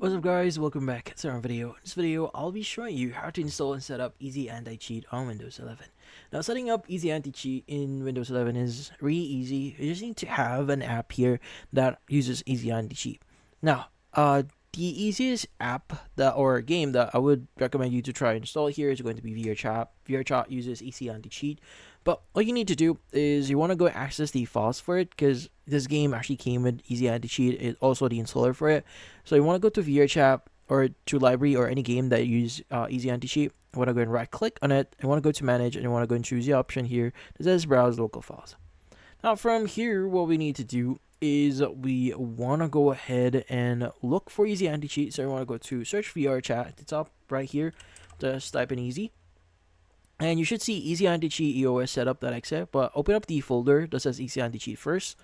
What's up guys, welcome back to our video. In this video, I'll be showing you how to install and set up Easy Anti-Cheat on Windows 11. Now, setting up Easy Anti-Cheat in Windows 11 is really easy. You just need to have an app here that uses Easy Anti-Cheat. Now, the easiest app or game that I would recommend you to try and install here is going to be VRChat. VRChat uses Easy Anti-Cheat, but all you need to do is you want to go access the files for it, because this game actually came with Easy Anti-Cheat. It's also the installer for it. So you want to go to VRChat or to library or any game that use Easy Anti-Cheat. You want to go and right click on it. You want to go to manage and you want to go and choose the option here that says browse local files. Now from here, what we need to do is we want to go ahead and look for Easy Anti-Cheat. So we want to go to search VRChat at the top right here. Just type in easy. And you should see Easy Anti-Cheat EOS setup.exe, but open up the folder that says Easy Anti-Cheat first.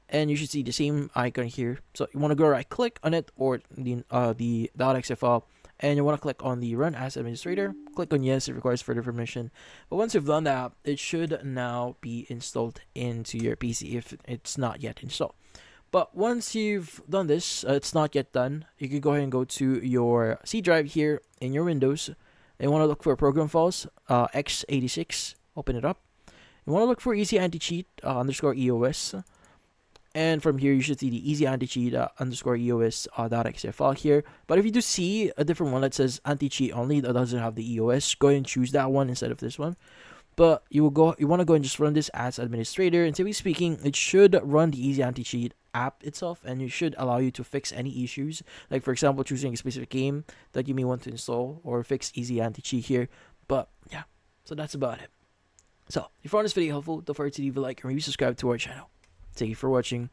And you should see the same icon here. So you want to go right click on it or the .exe file, and you want to click on the run as administrator. Click on yes, it requires further permission. But once you've done that, it should now be installed into your PC if it's not yet installed. But once you've done this, it's not yet done. You can go ahead and go to your C drive here in your Windows. And you want to look for program files, x86. Open it up. You want to look for Easy Anti-Cheat underscore EOS. And from here, you should see the Easy Anti-Cheat underscore EOS .exe file here. But if you do see a different one that says Anti-Cheat only that doesn't have the EOS, go ahead and choose that one instead of this one. But you want to go and just run this as administrator. And typically speaking, it should run the Easy Anti-Cheat app itself, and it should allow you to fix any issues. Like for example, choosing a specific game that you may want to install or fix Easy Anti-Cheat here. But yeah, so that's about it. So if you found this video helpful, don't forget to leave a like and maybe subscribe to our channel. Thank you for watching.